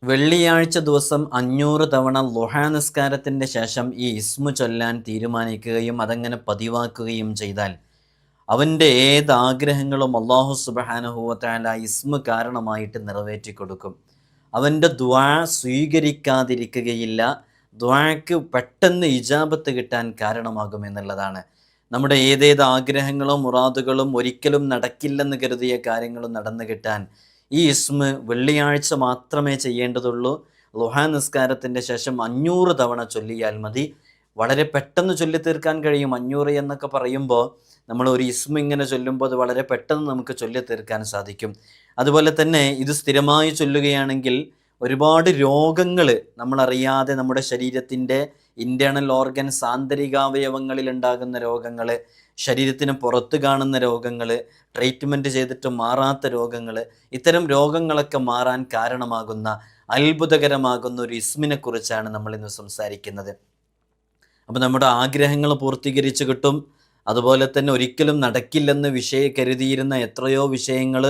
വെള്ളിയാഴ്ച ദിവസം 500 തവണ ളുഹാ നിസ്കാരത്തിൻ്റെ ശേഷം ഈ ഇസ്മു ചൊല്ലാൻ തീരുമാനിക്കുകയും അതങ്ങനെ പതിവാക്കുകയും ചെയ്താൽ അവൻ്റെ ഏത് ആഗ്രഹങ്ങളും അല്ലാഹു സുബ്ഹാനഹു വ തആല ഇസ്മു കാരണമായിട്ട് നിറവേറ്റി കൊടുക്കും. അവൻ്റെ ദുആ സ്വീകരിക്കാതിരിക്കുകയില്ല, ദുആക്ക് പെട്ടെന്ന് ഇജാബത്ത് കിട്ടാൻ കാരണമാകുമെന്നുള്ളതാണ്. നമ്മുടെ ഏതേത് ആഗ്രഹങ്ങളും മുറാദുകളും ഒരിക്കലും നടക്കില്ലെന്ന് കരുതിയ കാര്യങ്ങളും നടന്നു കിട്ടാൻ ഈ ഇസ്മ് വെള്ളിയാഴ്ച മാത്രമേ ചെയ്യേണ്ടതുള്ളൂ. ളുഹാ നിസ്കാരത്തിൻ്റെ ശേഷം 500 തവണ ചൊല്ലിയാൽ മതി. വളരെ പെട്ടെന്ന് ചൊല്ലിത്തീർക്കാൻ കഴിയും. 500 എന്നൊക്കെ പറയുമ്പോൾ നമ്മൾ ഒരു ഇസ്മ ഇങ്ങനെ ചൊല്ലുമ്പോൾ അത് വളരെ പെട്ടെന്ന് നമുക്ക് ചൊല്ലിത്തീർക്കാൻ സാധിക്കും. അതുപോലെ തന്നെ ഇത് സ്ഥിരമായി ചൊല്ലുകയാണെങ്കിൽ ഒരുപാട് രോഗങ്ങൾ നമ്മളറിയാതെ നമ്മുടെ ശരീരത്തിൻ്റെ ഇൻറ്റേർണൽ ഓർഗൻസ് ആന്തരികാവയവങ്ങളിൽ ഉണ്ടാകുന്ന രോഗങ്ങൾ, ശരീരത്തിന് പുറത്ത് കാണുന്ന രോഗങ്ങൾ, ട്രീറ്റ്മെൻറ്റ് ചെയ്തിട്ട് മാറാത്ത രോഗങ്ങൾ, ഇത്തരം രോഗങ്ങളൊക്കെ മാറാൻ കാരണമാകുന്ന അത്ഭുതകരമാകുന്ന ഒരു ഇസ്മിനെ കുറിച്ചാണ് നമ്മളിന്ന് സംസാരിക്കുന്നത്. അപ്പോൾ നമ്മുടെ ആഗ്രഹങ്ങൾ പൂർത്തീകരിച്ച് കിട്ടും. അതുപോലെ തന്നെ ഒരിക്കലും നടക്കില്ലെന്ന് കരുതിയിരുന്ന എത്രയോ വിഷയങ്ങൾ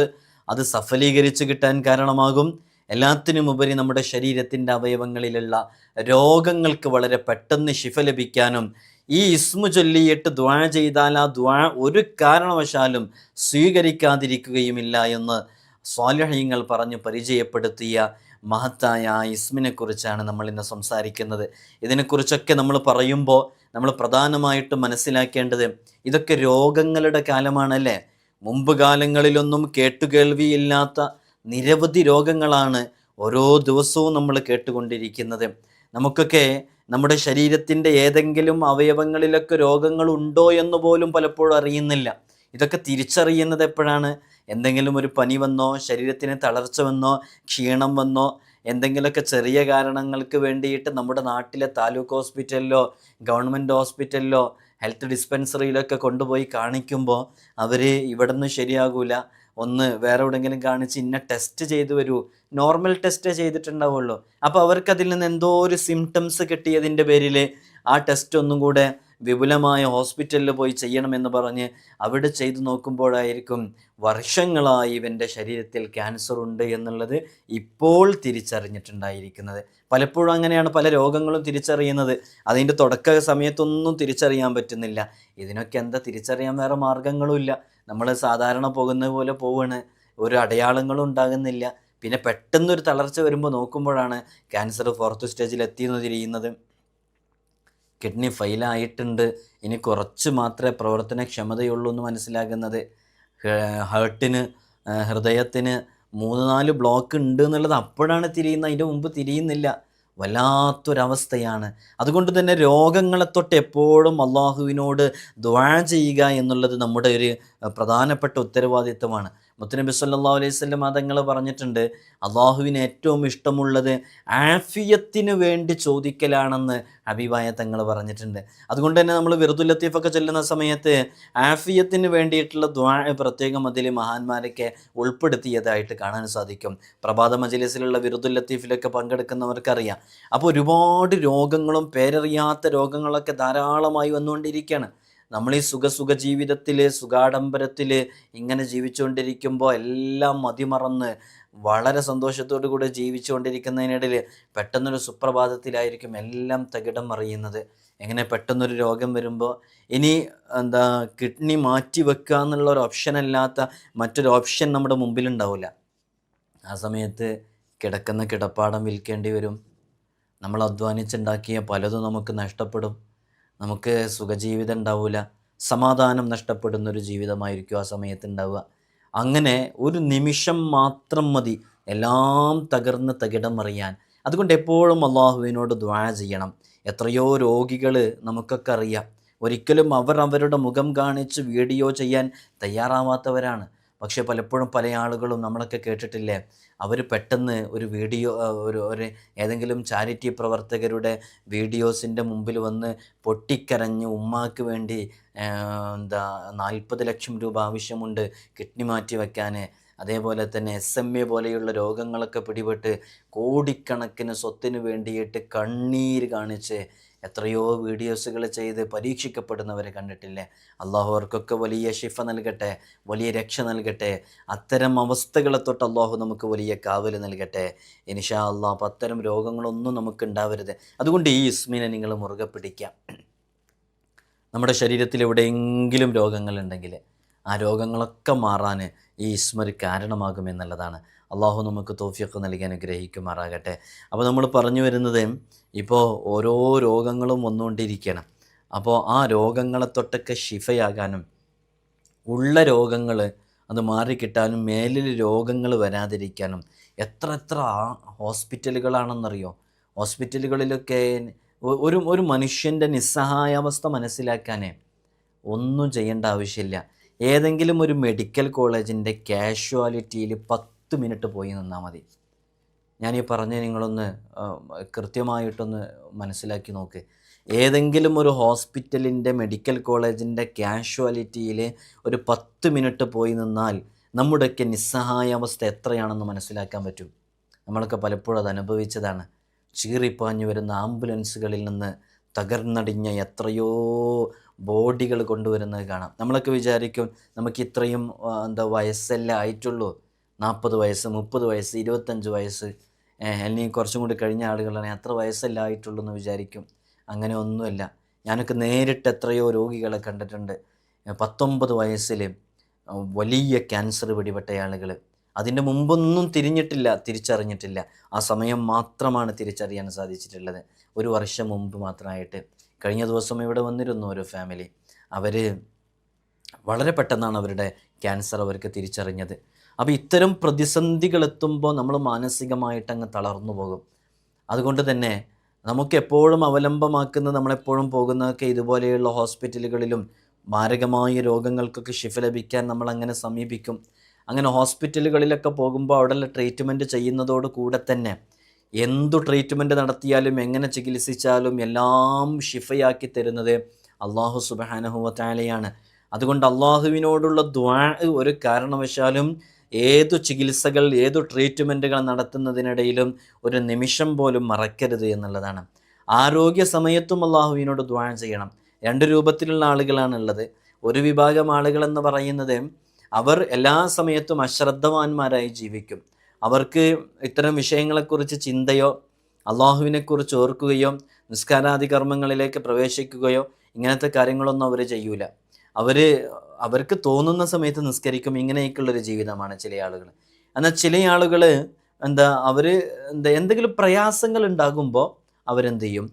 അത് സഫലീകരിച്ച് കിട്ടാൻ കാരണമാകും. എല്ലാത്തിനുമുപരി നമ്മുടെ ശരീരത്തിൻ്റെ അവയവങ്ങളിലുള്ള രോഗങ്ങൾക്ക് വളരെ പെട്ടെന്ന് ശിഫ ലഭിക്കാനും ഈ ഇസ്മു ചൊല്ലിയിട്ട് ദുആ ചെയ്താൽ ആ ദുആ ഒരു കാരണവശാലും സ്വീകരിക്കാതിരിക്കുകയുമില്ല എന്ന് സ്വാലിഹീങ്ങൾ പറഞ്ഞു പരിചയപ്പെടുത്തിയ മഹത്തായ ആ ഇസ്മിനെ കുറിച്ചാണ് നമ്മൾ ഇന്ന് സംസാരിക്കുന്നത്. ഇതിനെക്കുറിച്ചൊക്കെ നമ്മൾ പറയുമ്പോൾ നമ്മൾ പ്രധാനമായിട്ടും മനസ്സിലാക്കേണ്ടത് ഇതൊക്കെ രോഗങ്ങളുടെ കാലമാണല്ലേ. മുമ്പ് കാലങ്ങളിലൊന്നും കേട്ടുകേൾവിയില്ലാത്ത നിരവധി രോഗങ്ങളാണ് ഓരോ ദിവസവും നമ്മൾ കേട്ടുകൊണ്ടിരിക്കുന്നത്. നമുക്കൊക്കെ നമ്മുടെ ശരീരത്തിൻ്റെ ഏതെങ്കിലും അവയവങ്ങളിലൊക്കെ രോഗങ്ങളുണ്ടോ എന്ന് പോലും പലപ്പോഴും അറിയുന്നില്ല. ഇതൊക്കെ തിരിച്ചറിയുന്നത് എപ്പോഴാണ്? എന്തെങ്കിലും ഒരു പനി വന്നോ, ശരീരത്തിന് തളർച്ച വന്നോ, ക്ഷീണം വന്നോ, എന്തെങ്കിലുമൊക്കെ ചെറിയ കാരണങ്ങൾക്ക് വേണ്ടിയിട്ട് നമ്മുടെ നാട്ടിലെ താലൂക്ക് ഹോസ്പിറ്റലിലോ ഗവൺമെൻറ് ഹോസ്പിറ്റലിലോ ഹെൽത്ത് ഡിസ്പെൻസറിയിലൊക്കെ കൊണ്ടുപോയി കാണിക്കുമ്പോൾ അവർ ഇവിടെ നിന്ന് ശരിയാകൂല, ഒന്ന് വേറെ എവിടെയെങ്കിലും കാണിച്ച് ഇന്ന ടെസ്റ്റ് ചെയ്ത് വരൂ, നോർമൽ ടെസ്റ്റേ ചെയ്തിട്ടുണ്ടാവുള്ളൂ. അപ്പോൾ അവർക്കതിൽ നിന്ന് എന്തോ ഒരു സിംറ്റംസ് കിട്ടിയതിൻ്റെ പേരിൽ ആ ടെസ്റ്റ് ഒന്നും കൂടെ വിപുലമായ ഹോസ്പിറ്റലിൽ പോയി ചെയ്യണമെന്ന് പറഞ്ഞ് അവിടെ ചെയ്തു നോക്കുമ്പോഴായിരിക്കും വർഷങ്ങളായി ഇവൻ്റെ ശരീരത്തിൽ ക്യാൻസർ ഉണ്ട് എന്നുള്ളത് ഇപ്പോൾ തിരിച്ചറിഞ്ഞിട്ടുണ്ടായിരിക്കുന്നത്. പലപ്പോഴും അങ്ങനെയാണ് പല രോഗങ്ങളും തിരിച്ചറിയുന്നത്. അതിൻ്റെ തുടക്ക സമയത്തൊന്നും തിരിച്ചറിയാൻ പറ്റുന്നില്ല. ഇതിനൊക്കെ എന്താ തിരിച്ചറിയാൻ വേറെ മാർഗങ്ങളുമില്ല. നമ്മൾ സാധാരണ പോകുന്നത് പോലെ പോവാണ്, ഒരു അടയാളങ്ങളും ഉണ്ടാകുന്നില്ല. പിന്നെ പെട്ടെന്നൊരു തളർച്ച വരുമ്പോൾ നോക്കുമ്പോഴാണ് ക്യാൻസർ 4th സ്റ്റേജിൽ എത്തിയെന്ന് തിരിയുന്നത്. കിഡ്നി ഫെയിലായിട്ടുണ്ട്, ഇനി കുറച്ച് മാത്രമേ പ്രവർത്തനക്ഷമതയുള്ളൂ എന്ന് മനസ്സിലാകുന്നത്. ഹാർട്ടിന്, ഹൃദയത്തിന് 3-4 ബ്ലോക്ക് ഉണ്ട് എന്നുള്ളത് അപ്പോഴാണ് തിരിയുന്നത്, അതിൻ്റെ മുമ്പ് തിരിയുന്നില്ല. വല്ലാത്തൊരവസ്ഥയാണ്. അതുകൊണ്ട് തന്നെ രോഗങ്ങളെ തൊട്ട് എപ്പോഴും അള്ളാഹുവിനോട് ദുആ ചെയ്യുക എന്നുള്ളത് നമ്മുടെ ഒരു പ്രധാനപ്പെട്ട ഉത്തരവാദിത്വമാണ്. മുത്തുനബി സല്ലല്ലാഹു അലൈഹി വസല്ലം തങ്ങൾ പറഞ്ഞിട്ടുണ്ട്, അള്ളാഹുവിന് ഏറ്റവും ഇഷ്ടമുള്ളത് ആഫിയത്തിന് വേണ്ടി ചോദിക്കലാണെന്ന് ഹബീബായ തങ്ങൾ പറഞ്ഞിട്ടുണ്ട്. അതുകൊണ്ട് തന്നെ നമ്മൾ വിറുദുൽ ലത്തീഫൊക്കെ ചൊല്ലുന്ന സമയത്ത് ആഫിയത്തിന് വേണ്ടിയിട്ടുള്ള ദുആ പ്രത്യേകം അതിൽ മഹാന്മാരൊക്കെ ഉൾപ്പെടുത്തിയതായിട്ട് കാണാൻ സാധിക്കും. പ്രഭാത മജ്‌ലിസിലുള്ള വിറുദുൽ ലത്തീഫിലൊക്കെ പങ്കെടുക്കുന്നവർക്കറിയാം. അപ്പോൾ ഒരുപാട് രോഗങ്ങളും പേരറിയാത്ത രോഗങ്ങളൊക്കെ ധാരാളമായി വന്നുകൊണ്ടിരിക്കുകയാണ്. നമ്മൾ ഈ സുഖ ജീവിതത്തിൽ, സുഖാഡംബരത്തിൽ ഇങ്ങനെ ജീവിച്ചുകൊണ്ടിരിക്കുമ്പോൾ എല്ലാം മതിമറന്ന് വളരെ സന്തോഷത്തോടു കൂടി ജീവിച്ചുകൊണ്ടിരിക്കുന്നതിനിടയിൽ പെട്ടെന്നൊരു സുപ്രഭാതത്തിലായിരിക്കും എല്ലാം തകിടം മറിയുന്നത്. എങ്ങനെ പെട്ടെന്നൊരു രോഗം വരുമ്പോൾ ഇനി കിഡ്നി മാറ്റി വെക്കുക എന്നുള്ള ഒരു ഓപ്ഷൻ അല്ലാത്ത മറ്റൊരു ഓപ്ഷൻ നമ്മുടെ മുമ്പിലുണ്ടാവില്ല. ആ സമയത്ത് കിടക്കുന്ന കിടപ്പാടം വിൽക്കേണ്ടി വരും. നമ്മൾ അധ്വാനിച്ചുണ്ടാക്കിയ പലതും നമുക്ക് നഷ്ടപ്പെടും. നമുക്ക് സുഖജീവിതം ഉണ്ടാവില്ല, സമാധാനം നഷ്ടപ്പെടുന്നൊരു ജീവിതമായിരിക്കും ആ സമയത്ത് ഉണ്ടാവുക. അങ്ങനെ ഒരു നിമിഷം മാത്രം മതി എല്ലാം തകർന്ന് തകിടം മറിയാൻ. അതുകൊണ്ട് എപ്പോഴും അള്ളാഹുവിനോട് ദുആ ചെയ്യണം. എത്രയോ രോഗികൾ നമുക്കൊക്കെ അറിയാം, ഒരിക്കലും അവരുടെ മുഖം കാണിച്ച് വീഡിയോ ചെയ്യാൻ തയ്യാറാവാത്തവരാണ്. പക്ഷേ പലപ്പോഴും പല ആളുകളും നമ്മളൊക്കെ കേട്ടിട്ടില്ലേ, അവർ പെട്ടെന്ന് ഒരു വീഡിയോ ഒരു ഏതെങ്കിലും ചാരിറ്റി പ്രവർത്തകരുടെ വീഡിയോസിൻ്റെ മുമ്പിൽ വന്ന് പൊട്ടിക്കരഞ്ഞ് ഉമ്മാക്ക് വേണ്ടി 40 ലക്ഷം രൂപ ആവശ്യമുണ്ട് കിഡ്നി മാറ്റി വയ്ക്കാൻ, അതേപോലെ തന്നെ SMA പോലെയുള്ള രോഗങ്ങളൊക്കെ പിടിപെട്ട് കോടിക്കണക്കിന് സ്വത്തിന് വേണ്ടിയിട്ട് കണ്ണീര് കാണിച്ച് എത്രയോ വീഡിയോസുകൾ ചെയ്ത് പരീക്ഷിക്കപ്പെടുന്നവരെ കണ്ടിട്ടില്ലേ? അള്ളാഹു അവർക്കൊക്കെ വലിയ ശിഫ നൽകട്ടെ, വലിയ രക്ഷ നൽകട്ടെ. അത്തരം അവസ്ഥകളെ തൊട്ട് അള്ളാഹു നമുക്ക് വലിയ കാവൽ നൽകട്ടെ ഇൻഷാ അള്ളാഹ്. അപ്പോൾ അത്തരം രോഗങ്ങളൊന്നും നമുക്ക് ഉണ്ടാവരുത്. അതുകൊണ്ട് ഈ ഇസ്മിനെ നിങ്ങൾ മുറുകെ പിടിക്കാം. നമ്മുടെ ശരീരത്തിൽ എവിടെയെങ്കിലും രോഗങ്ങളുണ്ടെങ്കിൽ ആ രോഗങ്ങളൊക്കെ മാറാൻ ഈ ഇസ്മ ഒരു കാരണമാകുമെന്നുള്ളതാണ്. അള്ളാഹു നമുക്ക് തൗഫീഖ് നൽകി അനുഗ്രഹിക്കുമാറാകട്ടെ. അപ്പോൾ നമ്മൾ പറഞ്ഞു വരുന്നത്, ഇപ്പോൾ ഓരോ രോഗങ്ങളും വന്നുകൊണ്ടിരിക്കണം. അപ്പോൾ ആ രോഗങ്ങളെ തൊട്ടൊക്കെ ശിഫയാകാനും ഉള്ള രോഗങ്ങൾ അത് മാറിക്കിട്ടാനും മേലിൽ രോഗങ്ങൾ വരാതിരിക്കാനും എത്ര ഹോസ്പിറ്റലുകളാണെന്നറിയോ? ഹോസ്പിറ്റലുകളിലൊക്കെ ഒരു മനുഷ്യൻ്റെ നിസ്സഹായാവസ്ഥ മനസ്സിലാക്കാൻ ഒന്നും ചെയ്യേണ്ട ആവശ്യമില്ല. ഏതെങ്കിലും ഒരു മെഡിക്കൽ കോളേജിൻ്റെ കാഷ്വാലിറ്റിയിൽ 10 മിനിറ്റ് പോയി നിന്നാൽ മതി. ഞാനീ പറഞ്ഞ് നിങ്ങളൊന്ന് കൃത്യമായിട്ടൊന്ന് മനസ്സിലാക്കി നോക്ക്. ഏതെങ്കിലും ഒരു ഹോസ്പിറ്റലിൻ്റെ മെഡിക്കൽ കോളേജിൻ്റെ കാഷ്വാലിറ്റിയിൽ ഒരു 10 മിനിറ്റ് പോയി നിന്നാൽ നമ്മുടെയൊക്കെ നിസ്സഹായാവസ്ഥ എത്രയാണെന്ന് മനസ്സിലാക്കാൻ പറ്റും. നമ്മളൊക്കെ പലപ്പോഴും അത് അനുഭവിച്ചതാണ്. ചീറിപ്പാഞ്ഞു വരുന്ന ആംബുലൻസുകളിൽ നിന്ന് തകർന്നടിഞ്ഞ എത്രയോ ബോഡികൾ കൊണ്ടുവരുന്നത് കാണാം. നമ്മളൊക്കെ വിചാരിക്കും നമുക്ക് ഇത്രയും വയസ്സല്ലേ ആയിട്ടുള്ളൂ, 40 വയസ്സ് 30 വയസ്സ് 25 വയസ്സ് അല്ലെങ്കിൽ കുറച്ചും കൂടി കഴിഞ്ഞ ആളുകളാണെങ്കിൽ അത്ര വയസ്സല്ല ആയിട്ടുള്ളൂ എന്ന് വിചാരിക്കും. അങ്ങനെ ഒന്നുമില്ല. ഞാനൊക്കെ നേരിട്ട് എത്രയോ രോഗികളെ കണ്ടിട്ടുണ്ട്. 19 വയസ്സിൽ വലിയ ക്യാൻസർ പിടിപെട്ട ആളുകൾ. അതിൻ്റെ മുമ്പൊന്നും തിരിച്ചറിഞ്ഞിട്ടില്ല. ആ സമയം മാത്രമാണ് തിരിച്ചറിയാൻ സാധിച്ചിട്ടുള്ളത്. 1 വർഷം മുമ്പ് മാത്രമായിട്ട്. കഴിഞ്ഞ ദിവസം ഇവിടെ വന്നിരുന്നു ഒരു ഫാമിലി. അവർ വളരെ പെട്ടെന്നാണ് അവരുടെ ക്യാൻസർ അവർക്ക് തിരിച്ചറിഞ്ഞത്. അപ്പോൾ ഇത്തരം പ്രതിസന്ധികളെത്തുമ്പോൾ നമ്മൾ മാനസികമായിട്ട് അങ്ങ് തളർന്നു പോകും. അതുകൊണ്ട് തന്നെ നമുക്കെപ്പോഴും അവലംബമാക്കുന്നത്, നമ്മളെപ്പോഴും പോകുന്നതൊക്കെ ഇതുപോലെയുള്ള ഹോസ്പിറ്റലുകളിലും മാരകമായ രോഗങ്ങൾക്കൊക്കെ ശിഫ ലഭിക്കാൻ നമ്മളങ്ങനെ സമീപിക്കും. അങ്ങനെ ഹോസ്പിറ്റലുകളിലൊക്കെ പോകുമ്പോൾ അവിടെയുള്ള ട്രീറ്റ്മെൻറ്റ് ചെയ്യുന്നതോട് കൂടെ തന്നെ എന്തു ട്രീറ്റ്മെൻറ്റ് നടത്തിയാലും എങ്ങനെ ചികിത്സിച്ചാലും എല്ലാം ശിഫയാക്കി തരുന്നത് അള്ളാഹു സുബ്ഹാനഹു വ തആലയാണ്. അതുകൊണ്ട് അള്ളാഹുവിനോടുള്ള ദുആ ഒരു കാരണവശാലും ഏതു ചികിത്സകൾ, ഏതു ട്രീറ്റ്മെൻറ്റുകൾ നടത്തുന്നതിനിടയിലും ഒരു നിമിഷം പോലും മറക്കരുത് എന്നുള്ളതാണ്. ആരോഗ്യ സമയത്തും അള്ളാഹുവിനോട് ദുആ ചെയ്യണം. 2 രൂപത്തിലുള്ള ആളുകളാണുള്ളത്. ഒരു വിഭാഗം ആളുകളെന്ന് പറയുന്നത് അവർ എല്ലാ സമയത്തും അശ്രദ്ധവാന്മാരായി ജീവിക്കും. അവർക്ക് ഇത്തരം വിഷയങ്ങളെക്കുറിച്ച് ചിന്തയോ അള്ളാഹുവിനെക്കുറിച്ച് ഓർക്കുകയോ നിസ്കാരാദി കർമ്മങ്ങളിലേക്ക് പ്രവേശിക്കുകയോ ഇങ്ങനത്തെ കാര്യങ്ങളൊന്നും അവർ ചെയ്യൂല. അവർക്ക് തോന്നുന്ന സമയത്ത് നിസ്കരിക്കും. ഇങ്ങനെയൊക്കെയുള്ളൊരു ജീവിതമാണ് ചില ആളുകൾ. എന്നാൽ ചില ആളുകൾ അവർ എന്തെങ്കിലും പ്രയാസങ്ങൾ ഉണ്ടാകുമ്പോൾ അവരെന്ത് ചെയ്യും?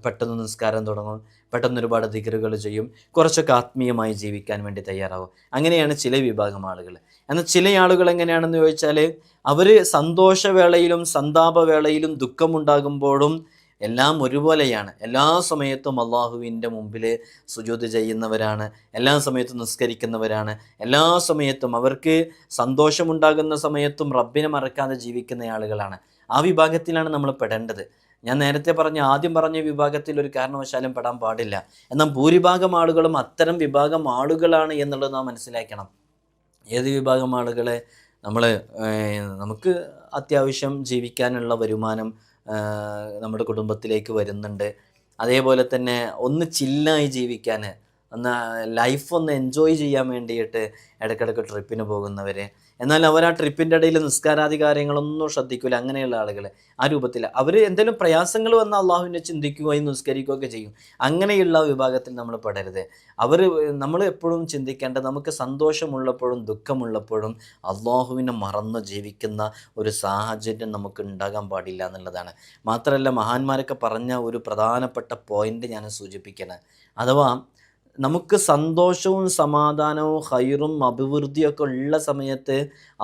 പെട്ടെന്ന് നിസ്കാരം തുടങ്ങും, പെട്ടെന്ന് ഒരുപാട് ദിക്റുകൾ ചെയ്യും, കുറച്ചൊക്കെ ആത്മീയമായി ജീവിക്കാൻ വേണ്ടി തയ്യാറാവും. അങ്ങനെയാണ് ചില വിഭാഗം ആളുകൾ. എന്നാൽ ചില ആളുകൾ എങ്ങനെയാണെന്ന് ചോദിച്ചാൽ അവർ സന്തോഷവേളയിലും സന്താപവേളയിലും ദുഃഖമുണ്ടാകുമ്പോഴും എല്ലാം ഒരുപോലെയാണ്. എല്ലാ സമയത്തും അള്ളാഹുവിൻ്റെ മുമ്പിൽ സുജൂദ് ചെയ്യുന്നവരാണ്, എല്ലാ സമയത്തും നിസ്കരിക്കുന്നവരാണ്, എല്ലാ സമയത്തും അവർക്ക് സന്തോഷമുണ്ടാകുന്ന സമയത്തും റബ്ബിനെ മറക്കാതെ ജീവിക്കുന്ന ആളുകളാണ്. ആ വിഭാഗത്തിലാണ് നമ്മൾ പെടേണ്ടത്. ഞാൻ നേരത്തെ ആദ്യം പറഞ്ഞ വിഭാഗത്തിൽ ഒരു കാരണവശാലും പെടാൻ പാടില്ല. എന്നാൽ ഭൂരിഭാഗം ആളുകളും അത്തരം വിഭാഗം ആളുകളാണ് എന്നുള്ളത് നാം മനസ്സിലാക്കണം. ഏത് വിഭാഗം ആളുകളെ നമുക്ക് അത്യാവശ്യം ജീവിക്കാനുള്ള വരുമാനം നമ്മുടെ കുടുംബത്തിലേക്ക് വരുന്നുണ്ട്. അതേപോലെ തന്നെ ഒന്ന് ചില്ലായി ജീവിക്കാൻ, ലൈഫ് ഒന്ന് എൻജോയ് ചെയ്യാൻ വേണ്ടിയിട്ട് ഇടയ്ക്കിടയ്ക്ക് ട്രിപ്പിന് പോകുന്നവർ. എന്നാൽ അവർ ആ ട്രിപ്പിൻ്റെ ഇടയിൽ നിസ്കാരാദി കാര്യങ്ങളൊന്നും ശ്രദ്ധിക്കില്ല. അങ്ങനെയുള്ള ആളുകൾ ആ രൂപത്തിൽ അവർ എന്തെങ്കിലും പ്രയാസങ്ങൾ വന്നാൽ അള്ളാഹുവിനെ ചിന്തിക്കുകയും നിസ്കരിക്കുകയൊക്കെ ചെയ്യും. അങ്ങനെയുള്ള വിഭാഗത്തിൽ നമ്മൾ പെടരുത്. നമ്മൾ എപ്പോഴും ചിന്തിക്കേണ്ടത് നമുക്ക് സന്തോഷമുള്ളപ്പോഴും ദുഃഖമുള്ളപ്പോഴും അള്ളാഹുവിനെ മറന്ന് ജീവിക്കുന്ന ഒരു സാഹചര്യം നമുക്ക് ഉണ്ടാകാൻ പാടില്ല എന്നുള്ളതാണ്. മാത്രമല്ല മഹാന്മാരൊക്കെ പറഞ്ഞ ഒരു പ്രധാനപ്പെട്ട പോയിന്റ് ഞാൻ സൂചിപ്പിക്കണം. അഥവാ നമുക്ക് സന്തോഷവും സമാധാനവും ഹൈറും അഭിവൃദ്ധിയൊക്കെ ഉള്ള സമയത്ത്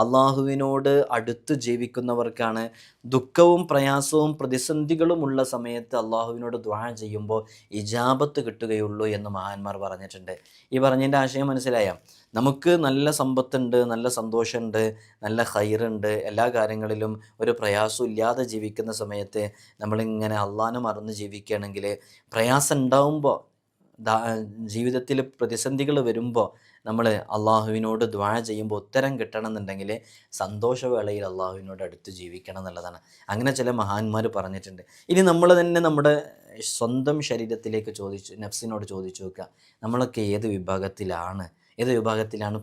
അള്ളാഹുവിനോട് അടുത്ത് ജീവിക്കുന്നവർക്കാണ് ദുഃഖവും പ്രയാസവും പ്രതിസന്ധികളും ഉള്ള സമയത്ത് അള്ളാഹുവിനോട് ദുആ ചെയ്യുമ്പോൾ ഇജാബത്ത് കിട്ടുകയുള്ളൂ എന്ന് മഹാന്മാർ പറഞ്ഞിട്ടുണ്ട്. ഈ പറഞ്ഞതിൻ്റെ ആശയം മനസ്സിലായോ? നമുക്ക് നല്ല സമ്പത്തുണ്ട്, നല്ല സന്തോഷമുണ്ട്, നല്ല ഹൈറുണ്ട്, എല്ലാ കാര്യങ്ങളിലും ഒരു പ്രയാസവും ഇല്ലാതെ ജീവിക്കുന്ന സമയത്ത് നമ്മളിങ്ങനെ അള്ളാഹനെ മറന്ന് ജീവിക്കുകയാണെങ്കിൽ പ്രയാസം ഉണ്ടാവുമ്പോൾ ജീവിതത്തിൽ പ്രതിസന്ധികൾ വരുമ്പോൾ നമ്മൾ അള്ളാഹുവിനോട് ദുആ ചെയ്യുമ്പോൾ ഉത്തരം കിട്ടണമെന്നുണ്ടെങ്കിൽ സന്തോഷവേളയിൽ അള്ളാഹുവിനോട് അടുത്ത് ജീവിക്കണം എന്നുള്ളതാണ്. അങ്ങനെ ചില മഹാന്മാർ പറഞ്ഞിട്ടുണ്ട്. ഇനി നമ്മൾ തന്നെ നമ്മുടെ സ്വന്തം ശരീരത്തിലേക്ക് നഫ്സിനോട് ചോദിച്ചു നോക്കുക, നമ്മളൊക്കെ ഏത് വിഭാഗത്തിലാണ്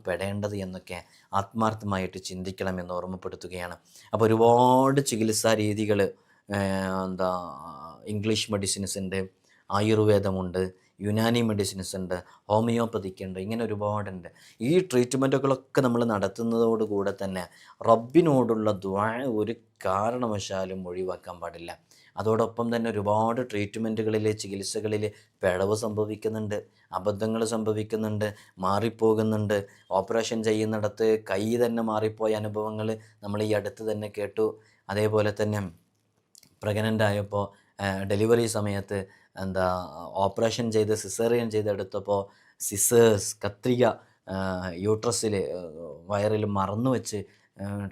പെടേണ്ടത് എന്നൊക്കെ ആത്മാർത്ഥമായിട്ട് ചിന്തിക്കണമെന്ന് ഓർമ്മപ്പെടുത്തുകയാണ്. അപ്പോൾ ഒരുപാട് ചികിത്സാ രീതികൾ, എന്താ ഇംഗ്ലീഷ് മെഡിസിൻസ് ഉണ്ട്, ആയുർവേദമുണ്ട്, യുനാനി മെഡിസിൻസ് ഉണ്ട്, ഹോമിയോപ്പതിക്ക് ഉണ്ട്, ഇങ്ങനെ ഒരുപാടുണ്ട്. ഈ ട്രീറ്റ്മെൻറ്റുകളൊക്കെ നമ്മൾ നടത്തുന്നതോടുകൂടെ തന്നെ റബ്ബിനോടുള്ള ദുആ ഒരു കാരണവശാലും ഒഴിവാക്കാൻ പാടില്ല. അതോടൊപ്പം തന്നെ ഒരുപാട് ട്രീറ്റ്മെൻറ്റുകളിൽ, ചികിത്സകളിൽ പിഴവ് സംഭവിക്കുന്നുണ്ട്, അബദ്ധങ്ങൾ സംഭവിക്കുന്നുണ്ട്, മാറിപ്പോകുന്നുണ്ട്. ഓപ്പറേഷൻ ചെയ്യുന്നിടത്ത് കൈ തന്നെ മാറിപ്പോയ അനുഭവങ്ങൾ നമ്മൾ ഈ അടുത്ത് തന്നെ കേട്ടു. അതേപോലെ തന്നെ പ്രഗ്നൻ്റ് ആയപ്പോൾ ഡെലിവറി സമയത്ത് ഓപ്പറേഷൻ ചെയ്ത് സിസേറിയൻ ചെയ്തെടുത്തപ്പോൾ കത്രിക യൂട്രസിൽ വയറിൽ മറന്നു വെച്ച്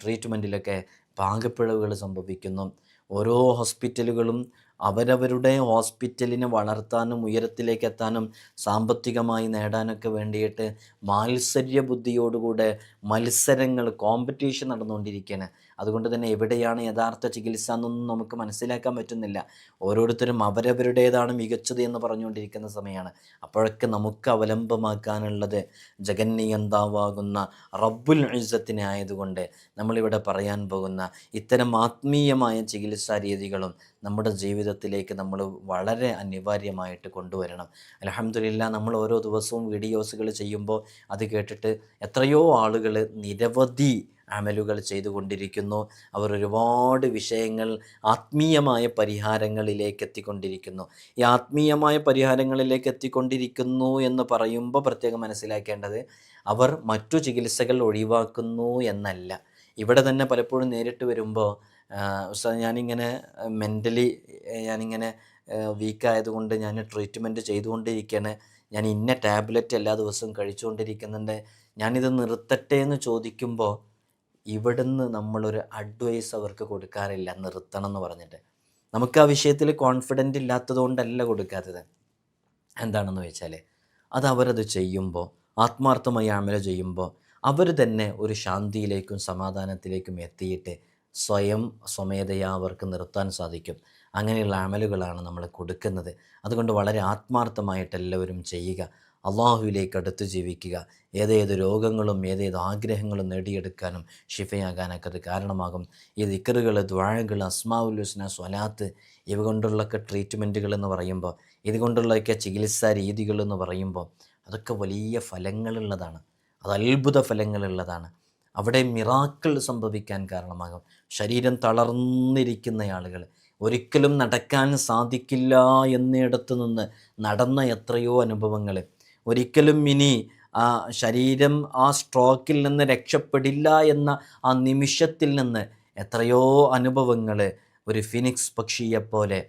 ട്രീറ്റ്മെൻറ്റിലൊക്കെ പാകപ്പിഴവുകൾ സംഭവിക്കുന്നു. ഓരോ ഹോസ്പിറ്റലുകളും അവരവരുടെ ഹോസ്പിറ്റലിനെ വളർത്താനും ഉയരത്തിലേക്ക് എത്താനും സാമ്പത്തികമായി നേടാനൊക്കെ വേണ്ടിയിട്ട് മാത്സര്യ ബുദ്ധിയോടുകൂടെ കോമ്പറ്റീഷൻ നടന്നുകൊണ്ടിരിക്കുകയാണ്. അതുകൊണ്ട് തന്നെ എവിടെയാണ് യഥാർത്ഥ ചികിത്സ എന്നൊന്നും നമുക്ക് മനസ്സിലാക്കാൻ പറ്റുന്നില്ല. ഓരോരുത്തരും അവരവരുടേതാണ് മികച്ചത് എന്ന് പറഞ്ഞുകൊണ്ടിരിക്കുന്ന സമയമാണ്. അപ്പോഴൊക്കെ നമുക്ക് അവലംബമാക്കാനുള്ളത് ജഗന്നിയന്താവാകുന്ന റബ്ബുൽ ഇസ്സത്തിനെ ആയതുകൊണ്ട് നമ്മളിവിടെ പറയാൻ പോകുന്ന ഇത്തരം ആത്മീയമായ ചികിത്സാ രീതികളും നമ്മുടെ ജീവിതത്തിലേക്ക് നമ്മൾ വളരെ അനിവാര്യമായിട്ട് കൊണ്ടുവരണം. അൽഹംദുലില്ലാ, നമ്മൾ ഓരോ ദിവസവും വീഡിയോസുകൾ ചെയ്യുമ്പോൾ അത് കേട്ടിട്ട് എത്രയോ ആളുകൾ നിരവധി അമലുകൾ ചെയ്തുകൊണ്ടിരിക്കുന്നു. അവർ ഒരുപാട് വിഷയങ്ങൾ ആത്മീയമായ പരിഹാരങ്ങളിലേക്ക് എത്തിക്കൊണ്ടിരിക്കുന്നു. ഈ ആത്മീയമായ പരിഹാരങ്ങളിലേക്ക് എത്തിക്കൊണ്ടിരിക്കുന്നു എന്ന് പറയുമ്പോൾ പ്രത്യേകം മനസ്സിലാക്കേണ്ടത് അവർ മറ്റു ചികിത്സകൾ ഒഴിവാക്കുന്നു എന്നല്ല. ഇവിടെ തന്നെ പലപ്പോഴും നേരിട്ട് വരുമ്പോൾ ഉസ്താദ്, ഞാനിങ്ങനെ മെൻ്റലി ഞാനിങ്ങനെ വീക്കായതുകൊണ്ട് ഞാൻ ട്രീറ്റ്മെൻറ്റ് ചെയ്തുകൊണ്ടിരിക്കുകയാണ്, ഞാൻ ഇന്ന ടാബ്ലറ്റ് എല്ലാ ദിവസവും കഴിച്ചുകൊണ്ടിരിക്കുന്നുണ്ട്, ഞാനിത് നിർത്തട്ടെ എന്ന് ചോദിക്കുമ്പോൾ ഇവിടുന്ന് നമ്മളൊരു അഡ്വൈസ് അവർക്ക് കൊടുക്കാറില്ല, നിർത്തണം എന്ന് പറഞ്ഞിട്ട്. നമുക്ക് ആ വിഷയത്തിൽ കോൺഫിഡൻ്റ് ഇല്ലാത്തത് കൊണ്ടല്ല കൊടുക്കാത്തത്. എന്താണെന്ന് വെച്ചാൽ അവരത് ചെയ്യുമ്പോൾ, ആത്മാർത്ഥമായി അമല ചെയ്യുമ്പോൾ അവർ തന്നെ ഒരു ശാന്തിയിലേക്കും സമാധാനത്തിലേക്കും എത്തിയിട്ട് സ്വമേധയാ അവർക്ക് നിർത്താൻ സാധിക്കും. അങ്ങനെയുള്ള അമലുകളാണ് നമ്മൾ കൊടുക്കുന്നത്. അതുകൊണ്ട് വളരെ ആത്മാർത്ഥമായിട്ട് എല്ലാവരും ചെയ്യുക. അള്ളാഹുവിലേക്ക് അടുത്ത് ജീവിക്കുക. ഏതേത് രോഗങ്ങളും ഏതേത് ആഗ്രഹങ്ങളും നേടിയെടുക്കാനും ഷിഫയാകാനൊക്കെ അത് കാരണമാകും. ഈ ദിക്റുകൾ, ദുആകൾ, അസ്മാഉൽ ഹുസ്ന, സ്വലാത്ത്, ഇവ കൊണ്ടുള്ളൊക്കെ ട്രീറ്റ്മെൻറ്റുകൾ എന്ന് പറയുമ്പോൾ, ഇതുകൊണ്ടുള്ളൊക്കെ ചികിത്സാ രീതികൾ എന്ന് പറയുമ്പോൾ അതൊക്കെ വലിയ ഫലങ്ങളുള്ളതാണ്. അത് അത്ഭുത ഫലങ്ങളുള്ളതാണ്. അവിടെ മിറാക്കിൾ സംഭവിക്കാൻ കാരണമാകും. ശരീരം തളർന്നിരിക്കുന്ന ആളുകൾ, ഒരിക്കലും നടക്കാൻ സാധിക്കില്ല എന്നിടത്ത് നിന്ന് നടന്ന എത്രയോ അനുഭവങ്ങൾ, ഒരിക്കലും ഇനി ആ ശരീരം ആ സ്ട്രോക്കിൽ നിന്ന് രക്ഷപ്പെടില്ല എന്ന ആ നിമിഷത്തിൽ നിന്ന് എത്രയോ അനുഭവങ്ങൾ ഒരു ഫിനിക്സ് പക്ഷിയെപ്പോലെ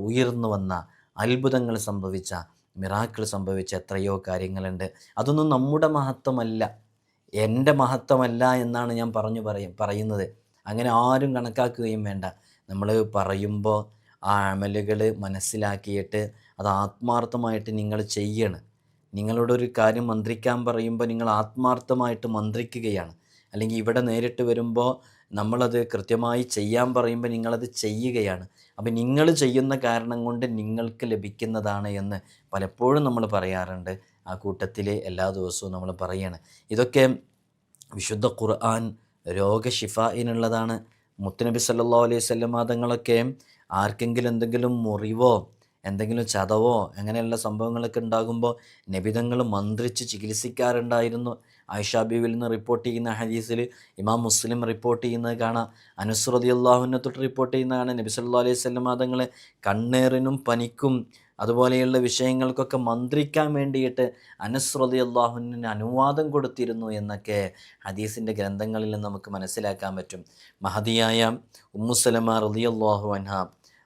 ഉയർന്നു വന്ന, അത്ഭുതങ്ങൾ സംഭവിച്ച, മിറാക്കിൾ സംഭവിച്ച എത്രയോ കാര്യങ്ങളുണ്ട്. അതൊന്നും നമ്മുടെ മഹത്വമല്ല, എൻ്റെ മഹത്വമല്ല എന്നാണ് ഞാൻ പറയുന്നത്. അങ്ങനെ ആരും കണക്കാക്കുകയും വേണ്ട. നമ്മൾ പറയുമ്പോൾ ആ അമലുകൾ മനസ്സിലാക്കിയിട്ട് അത് ആത്മാർത്ഥമായിട്ട് നിങ്ങൾ ചെയ്യണം. നിങ്ങളോടൊരു കാര്യം മന്ത്രിക്കാൻ പറയുമ്പോൾ നിങ്ങൾ ആത്മാർത്ഥമായിട്ട് മന്ത്രിക്കുകയാണ്. അല്ലെങ്കിൽ ഇവിടെ നേരിട്ട് വരുമ്പോൾ നമ്മളത് കൃത്യമായി ചെയ്യാൻ പറയുമ്പോൾ നിങ്ങളത് ചെയ്യുകയാണ്. അപ്പം നിങ്ങൾ ചെയ്യുന്ന കാരണം കൊണ്ട് നിങ്ങൾക്ക് ലഭിക്കുന്നതാണ് എന്ന് പലപ്പോഴും നമ്മൾ പറയാറുണ്ട്. ആ കൂട്ടത്തിൽ എല്ലാ ദിവസവും നമ്മൾ പറയാണ്. ഇതൊക്കെ വിശുദ്ധ ഖുർആൻ രോഗശിഫായിനുള്ളതാണ്. മുത്തുനബി സല്ലല്ലാഹു അലൈഹി വസല്ലം തങ്ങളൊക്കെ ആർക്കെങ്കിലും എന്തെങ്കിലും മുറിവോ എന്തെങ്കിലും ചതവോ അങ്ങനെയുള്ള സംഭവങ്ങളൊക്കെ ഉണ്ടാകുമ്പോൾ നബിതങ്ങൾ മന്ത്രിച്ച് ചികിത്സിക്കാറുണ്ടായിരുന്നു. ആയിഷ ബീവിയിൽ നിന്ന് റിപ്പോർട്ട് ചെയ്യുന്ന ഹദീസിൽ ഇമാം മുസ്ലിം റിപ്പോർട്ട് ചെയ്യുന്നത് കാണാം. അനസ് റളിയല്ലാഹു അൻഹു തൊട്ട് റിപ്പോർട്ട് ചെയ്യുന്നതാണ് നബി സല്ലല്ലാഹു അലൈഹി വസല്ലം തങ്ങൾ കണ്ണേറിനും പനിക്കും അതുപോലെയുള്ള വിഷയങ്ങൾക്കൊക്കെ മന്ത്രിക്കാൻ വേണ്ടിയിട്ട് അനസ് റളിയല്ലാഹു അൻഹുവിന് അനുവാദം കൊടുത്തിരുന്നു എന്നൊക്കെ ഹദീസിൻ്റെ ഗ്രന്ഥങ്ങളിൽ നമുക്ക് മനസ്സിലാക്കാൻ പറ്റും. മഹദിയായ ഉമ്മു സലമ റളിയല്ലാഹു അൻഹ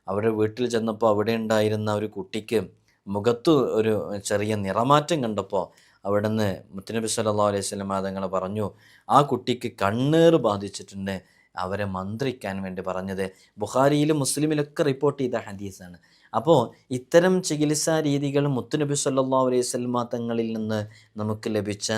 അവരുടെ വീട്ടിൽ ചെന്നപ്പോൾ അവിടെ ഉണ്ടായിരുന്ന ഒരു കുട്ടിക്ക് മുഖത്ത് ഒരു ചെറിയ നിറമാറ്റം കണ്ടപ്പോൾ അവിടുന്ന് മുത്തുനബി സല്ലല്ലാഹു അലൈഹി വസല്ലം തങ്ങൾ പറഞ്ഞു, ആ കുട്ടിക്ക് കണ്ണേറ് ബാധിച്ചിട്ടുണ്ട്, അവരെ മന്ത്രിക്കാൻ വേണ്ടി പറഞ്ഞത്. ബുഖാരിയിലും മുസ്ലിമിലൊക്കെ റിപ്പോർട്ട് ചെയ്ത ഹദീസാണ്. അപ്പോൾ ഇത്തരം ചികിത്സാ രീതികൾ മുത്തുനബി സല്ലല്ലാഹു അലൈഹി വസല്ലമ തങ്ങളിൽ നിന്ന് നമുക്ക് ലഭിച്ച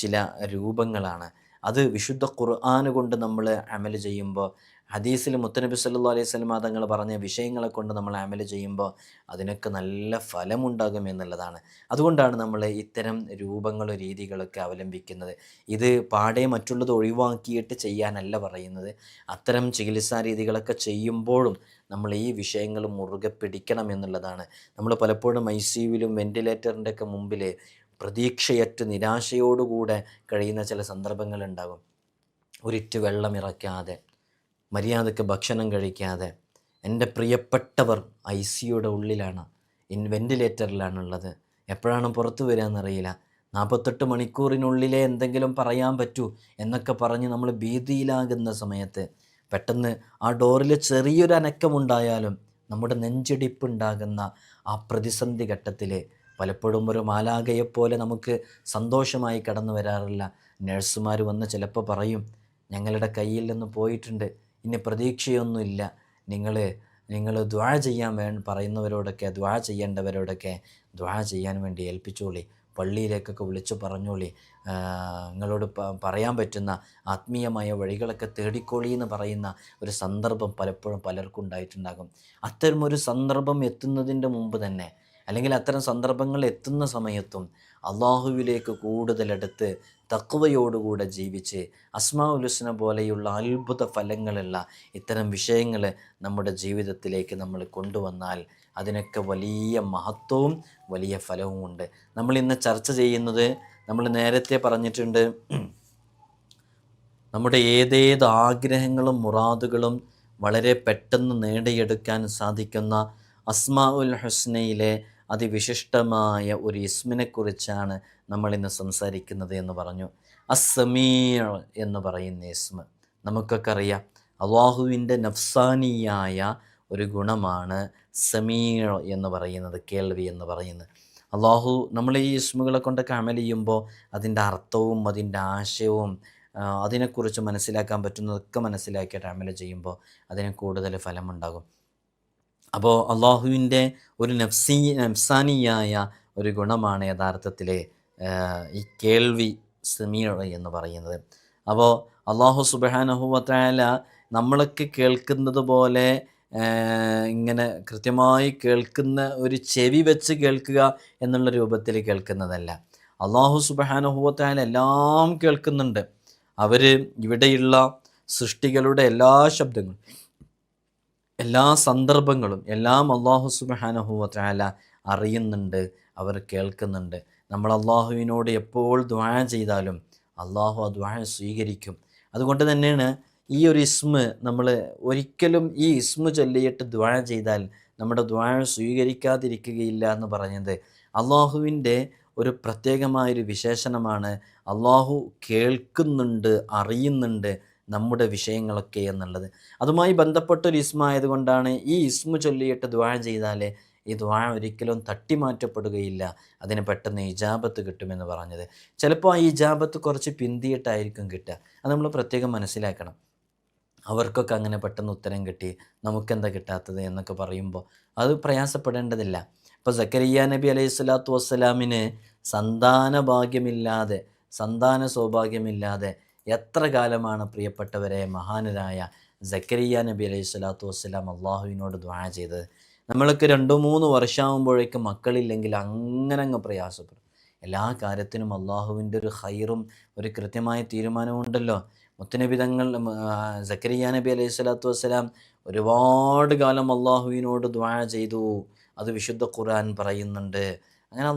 ചില രൂപങ്ങളാണ്. അത് വിശുദ്ധ ഖുർആൻ കൊണ്ട് നമ്മൾ അമൽ ചെയ്യുമ്പോൾ, ഹദീസിൽ മുത്തുനബി സല്ലല്ലാഹു അലൈഹി വസല്ലമ തങ്ങൾ പറഞ്ഞ വിഷയങ്ങളെ കൊണ്ട് നമ്മൾ അമൽ ചെയ്യുമ്പോൾ അതിനൊക്കെ നല്ല ഫലമുണ്ടാകും എന്നുള്ളതാണ്. അതുകൊണ്ടാണ് നമ്മൾ ഇത്തരം രൂപങ്ങളും രീതികളൊക്കെ അവലംബിക്കുന്നത്. ഇത് പാടെ മറ്റുള്ളത് ഒഴിവാക്കിയിട്ട് ചെയ്യാനല്ല പറയുന്നത്. അത്തരം ചികിത്സാ രീതികളൊക്കെ ചെയ്യുമ്പോഴും നമ്മൾ ഈ വിഷയങ്ങൾ മുറുകെ പിടിക്കണം എന്നുള്ളതാണ്. നമ്മൾ പലപ്പോഴും ICUവിലും വെൻറ്റിലേറ്ററിൻ്റെ ഒക്കെ മുമ്പിൽ പ്രതീക്ഷയറ്റ് നിരാശയോടുകൂടെ കഴിയുന്ന ചില സന്ദർഭങ്ങളുണ്ടാകും. ഒരിറ്റ് വെള്ളം ഇറക്കാതെ, മര്യാദയ്ക്ക് ഭക്ഷണം കഴിക്കാതെ, എൻ്റെ പ്രിയപ്പെട്ടവർ ICUയുടെ ഉള്ളിലാണ്, വെൻറ്റിലേറ്ററിലാണുള്ളത്, എപ്പോഴാണ് പുറത്തു വരികയെന്നറിയില്ല, 48 മണിക്കൂറിനുള്ളിലേ എന്തെങ്കിലും പറയാൻ പറ്റൂ എന്നൊക്കെ പറഞ്ഞ് നമ്മൾ ഭീതിയിലാകുന്ന സമയത്ത് പെട്ടെന്ന് ആ ഡോറിൽ ചെറിയൊരു അനക്കമുണ്ടായാലും നമ്മുടെ നെഞ്ചിടിപ്പുണ്ടാകുന്ന ആ പ്രതിസന്ധി ഘട്ടത്തിൽ പലപ്പോഴും ഒരു മാലാഖയെപ്പോലെ നമുക്ക് സന്തോഷമായി കടന്നു വരാറില്ല. നഴ്സുമാർ വന്ന് ചിലപ്പോൾ പറയും, ഞങ്ങളുടെ കയ്യിൽ നിന്ന് പോയിട്ടുണ്ട്, ഇനി പ്രതീക്ഷയൊന്നുമില്ല, നിങ്ങൾ ദുആ ചെയ്യാൻ പറയുന്നവരോടൊക്കെ, ദുആ ചെയ്യേണ്ടവരോടൊക്കെ ദുആ ചെയ്യാൻ വേണ്ടി ഏൽപ്പിച്ചോളി, പള്ളിയിലേക്കൊക്കെ വിളിച്ചു പറഞ്ഞോളി, നിങ്ങളോട് പറയാൻ പറ്റുന്ന ആത്മീയമായ വഴികളൊക്കെ തേടിക്കോളി എന്ന് പറയുന്ന ഒരു സന്ദർഭം പലപ്പോഴും പലർക്കും ഉണ്ടായിട്ടുണ്ടാകും. അത്തരമൊരു സന്ദർഭം എത്തുന്നതിൻ്റെ മുമ്പ് തന്നെ, അല്ലെങ്കിൽ അത്തരം സന്ദർഭങ്ങൾ എത്തുന്ന സമയത്തും അള്ളാഹുവിലേക്ക് കൂടുതലെടുത്ത് തഖ്വയോടുകൂടെ ജീവിച്ച് അസ്മാഉൽ ഹുസ്ന പോലെയുള്ള അത്ഭുത ഫലങ്ങളുള്ള ഇത്തരം വിഷയങ്ങൾ നമ്മുടെ ജീവിതത്തിലേക്ക് നമ്മൾ കൊണ്ടുവന്നാൽ അതിനൊക്കെ വലിയ മഹത്വവും വലിയ ഫലവും ഉണ്ട്. നമ്മൾ ഇന്ന് ചർച്ച ചെയ്യുന്നത്, നമ്മൾ നേരത്തെ പറഞ്ഞിട്ടുണ്ട്, നമ്മുടെ ഏതേത് ആഗ്രഹങ്ങളും മുറാദുകളും വളരെ പെട്ടെന്ന് നേടിയെടുക്കാൻ സാധിക്കുന്ന അസ്മാഉൽ ഹുസ്നയിലെ അതിവിശിഷ്ടമായ ഒരു ഇസ്മിനെക്കുറിച്ചാണ് നമ്മളിന്ന് സംസാരിക്കുന്നത് എന്ന് പറഞ്ഞു. അസ്സമീഅ് എന്ന് പറയുന്ന ഇസ്മ നമുക്കൊക്കെ അറിയാം. അള്ളാഹുവിൻ്റെ നഫ്സാനിയായ ഒരു ഗുണമാണ് സമീഅ് എന്ന് പറയുന്നത്, കേൾവി എന്ന് പറയുന്നത്. അള്ളാഹു നമ്മൾ ഈ ഇസ്മുകളെ കൊണ്ടൊക്കെ അമൽ ചെയ്യുമ്പോൾ അതിൻ്റെ അർത്ഥവും അതിൻ്റെ ആശയവും അതിനെക്കുറിച്ച് മനസ്സിലാക്കാൻ പറ്റുന്നതൊക്കെ മനസ്സിലാക്കിയിട്ട് അമൽ ചെയ്യുമ്പോൾ അതിന് കൂടുതൽ ഫലമുണ്ടാകും. അപ്പോൾ അള്ളാഹുവിൻ്റെ ഒരു നഫ്സാനിയായ ഒരു ഗുണമാണ് യഥാർത്ഥത്തിൽ ഈ കേൾവി, സമീഅ് എന്ന് പറയുന്നത്. അപ്പോൾ അള്ളാഹു സുബ്ഹാനഹു വ തആല നമ്മളൊക്കെ കേൾക്കുന്നത് പോലെ ഇങ്ങനെ കൃത്യമായി കേൾക്കുന്ന ഒരു ചെവി വെച്ച് കേൾക്കുക എന്നുള്ള രൂപത്തിൽ കേൾക്കുന്നതല്ല. അള്ളാഹു സുബ്ഹാനഹു വ തആല എല്ലാം കേൾക്കുന്നുണ്ട്. അവർ ഇവിടെയുള്ള സൃഷ്ടികളുടെ എല്ലാ ശബ്ദങ്ങളും, എല്ലാ സന്ദർഭങ്ങളും എല്ലാം അള്ളാഹു സുബ്ഹാനഹു വ തആല അറിയുന്നുണ്ട്, അവർ കേൾക്കുന്നുണ്ട്. നമ്മൾ അള്ളാഹുവിനോട് എപ്പോൾ ദുആ ചെയ്താലും അള്ളാഹു ആ ദുആ സ്വീകരിക്കും. അതുകൊണ്ട് തന്നെയാണ് ഈ ഒരു ഇസ്മ്, നമ്മൾ ഒരിക്കലും ഈ ഇസ്മ് ചൊല്ലിയിട്ട് ദുആ ചെയ്താൽ നമ്മുടെ ദുആ സ്വീകരിക്കാതിരിക്കുകയില്ല എന്ന് പറഞ്ഞത്. അള്ളാഹുവിൻ്റെ ഒരു പ്രത്യേകമായൊരു വിശേഷണമാണ് അള്ളാഹു കേൾക്കുന്നുണ്ട്, അറിയുന്നുണ്ട് നമ്മുടെ വിഷയങ്ങളൊക്കെ എന്നുള്ളത്. അതുമായി ബന്ധപ്പെട്ടൊരു ഇസ്മ ആയതുകൊണ്ടാണ് ഈ ഇസ്മു ചൊല്ലിയിട്ട് ദുആ ചെയ്താൽ ഈ ദുആ ഒരിക്കലും തട്ടിമാറ്റപ്പെടുകയില്ല, അതിന് പെട്ടെന്ന് ഇജാബത്ത് കിട്ടുമെന്ന് പറഞ്ഞത്. ചിലപ്പോൾ ആ ഇജാബത്ത് കുറച്ച് പിന്തിയിട്ടായിരിക്കും കിട്ടുക. അത് നമ്മൾ പ്രത്യേകം മനസ്സിലാക്കണം. അവർക്കൊക്കെ അങ്ങനെ പെട്ടെന്ന് ഉത്തരം കിട്ടി, നമുക്കെന്താ കിട്ടാത്തത് എന്നൊക്കെ പറയുമ്പോൾ അത് പ്രയാസപ്പെടേണ്ടതില്ല. ഇപ്പോൾ സക്കരിയ നബി അലൈഹി സ്വലാത്തു വസ്സലാമിന് സന്താന സൗഭാഗ്യമില്ലാതെ എത്ര കാലമാണ് പ്രിയപ്പെട്ടവരെ മഹാനരായ സക്കരിയ നബി അലൈഹി സ്വലാത്തു വസ്സലാം അള്ളാഹുവിനോട് ദുആ ചെയ്തത്. നമ്മളൊക്കെ 2-3 വർഷമാകുമ്പോഴേക്കും മക്കളില്ലെങ്കിൽ അങ്ങ് പ്രയാസപ്പെടും. എല്ലാ കാര്യത്തിനും അള്ളാഹുവിൻ്റെ ഒരു ഖൈറും ഒരു കൃത്യമായ തീരുമാനമുണ്ടല്ലോ. മുത്തുനബി തങ്ങൾ സക്കരിയ നബി അലൈഹി സ്വലാത്തു വസ്സലാം ഒരുപാട് കാലം അള്ളാഹുവിനോട് ദുആ ചെയ്തു. അത് വിശുദ്ധ ഖുർആൻ പറയുന്നുണ്ട്. അങ്ങനെ